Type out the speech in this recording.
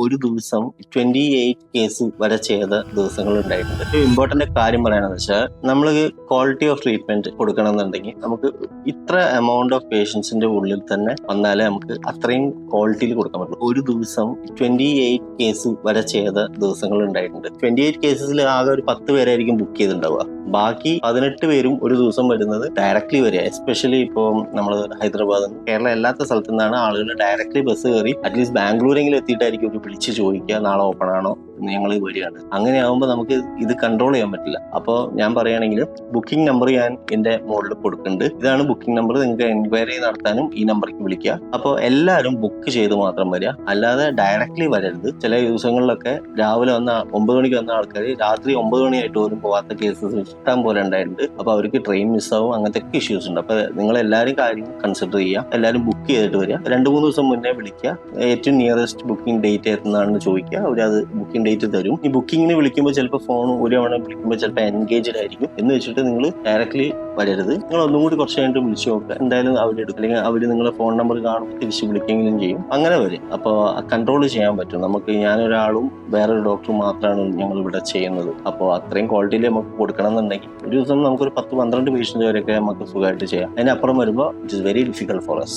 ഒരു ദിവസം 28 കേസ് വരെ ചെയ്ത ദിവസങ്ങൾ ഉണ്ടായിട്ടുണ്ട്. ഇമ്പോർട്ടന്റ് കാര്യം പറയാനെന്ന് വെച്ചാൽ നമ്മൾ ക്വാളിറ്റി ഓഫ് ട്രീറ്റ്മെന്റ് കൊടുക്കണമെന്നുണ്ടെങ്കിൽ നമുക്ക് ഇത്ര എമൗണ്ട് ഓഫ് പേഷ്യൻസിന്റെ ഉള്ളിൽ തന്നെ വന്നാലേ നമുക്ക് അത്രയും ക്വാളിറ്റിയിൽ കൊടുക്കാൻ പറ്റുള്ളൂ. ഒരു ദിവസം 28 കേസ് വരെ ചെയ്ത ദിവസങ്ങൾ ഉണ്ടായിട്ടുണ്ട്. 28 കേസസിൽ ആകെ ഒരു 10 പേരായിരിക്കും ബുക്ക് ചെയ്തിട്ടുണ്ടാവുക. ബാക്കി 18 പേരും ഒരു ദിവസം വരുന്നത് ഡയറക്ട്ലി വരിക. എസ്പെഷ്യലി ഇപ്പോൾ നമ്മൾ ഹൈദരാബാദ്, കേരളം അല്ലാത്ത സ്ഥലത്തു നിന്നാണ് ആളുകൾ ഡയറക്ട്ലി ബസ് കയറി അറ്റ്ലീസ്റ്റ് ബാംഗ്ലൂരെങ്കിലും എത്തിയിട്ടായിരിക്കും ഒരു വിളിച്ച് ചോദിക്കുക നാളെ ഓപ്പൺ ആണോ, ഞങ്ങൾ വരികയാണ്. അങ്ങനെയാകുമ്പോൾ നമുക്ക് ഇത് കൺട്രോൾ ചെയ്യാൻ പറ്റില്ല. അപ്പോൾ ഞാൻ പറയുകയാണെങ്കിൽ ബുക്കിംഗ് നമ്പർ ഞാൻ എൻ്റെ മോളിൽ കൊടുക്കുന്നുണ്ട്. ഇതാണ് ബുക്കിംഗ് നമ്പർ. നിങ്ങൾക്ക് എൻക്വയറി നടത്താനും ഈ നമ്പറിലേക്ക് വിളിക്കുക. അപ്പോൾ എല്ലാവരും ബുക്ക് ചെയ്ത് മാത്രം വരിക, അല്ലാതെ ഡയറക്ട്ലി വരരുത്. ചില ദിവസങ്ങളിലൊക്കെ രാവിലെ 9 മണിക്ക് വന്ന ആൾക്കാർ രാത്രി 9 മണിയായിട്ട് പോലും പോകാത്ത കേസസ് ഇഷ്ടം പോലെ ഉണ്ടായിട്ടുണ്ട്. അപ്പോൾ അവർക്ക് ട്രെയിൻ മിസ്സാവും, അങ്ങനത്തെ ഒക്കെ ഇഷ്യൂസ് ഉണ്ട്. അപ്പോൾ നിങ്ങൾ എല്ലാവരും കാര്യം കൺസിഡർ ചെയ്യുക. എല്ലാവരും ബുക്ക് ചെയ്തിട്ട് വരിക. 2-3 ദിവസം മുന്നേ വിളിക്കുക. ഏറ്റവും നിയറസ്റ്റ് ബുക്കിംഗ് ഡേറ്റ് ഏതെന്നാണെന്ന് ചോദിക്കുക. അവരത് ബുക്കിംഗ് ഡേറ്റ് തരും. ഈ ബുക്കിങ്ങിന് വിളിക്കുമ്പോൾ ചിലപ്പോൾ ഫോൺ ഒരു തവണ വിളിക്കുമ്പോൾ ചിലപ്പോൾ എൻഗേജ്ഡ് ആയിരിക്കും. എന്ന് വെച്ചിട്ട് നിങ്ങൾ ഡയറക്ട്ലി വരരുത്. നിങ്ങൾ ഒന്നും കൂടി കുറച്ച് കഴിഞ്ഞിട്ട് വിളിച്ചു നോക്കുക. എന്തായാലും അവരെടുക്കും, അല്ലെങ്കിൽ അവർ നിങ്ങളെ ഫോൺ നമ്പർ കാണുമ്പോൾ തിരിച്ച് വിളിക്കെങ്കിലും ചെയ്യും. അങ്ങനെ വരും. അപ്പോൾ കൺട്രോൾ ചെയ്യാൻ പറ്റും നമുക്ക്. ഞാനൊരാളും വേറൊരു ഡോക്ടറും മാത്രമാണ് ഞങ്ങൾ ഇവിടെ ചെയ്യുന്നത്. അപ്പോൾ അത്രയും ക്വാളിറ്റിയിൽ നമുക്ക് കൊടുക്കണം എന്നുണ്ടെങ്കിൽ ഒരു ദിവസം നമുക്കൊരു 10-12 പേഷ്യൻസ് വരെയൊക്കെ നമുക്ക് സുഖമായിട്ട് ചെയ്യാം. അതിനപ്പുറം വരുമ്പോൾ it is very difficult for us.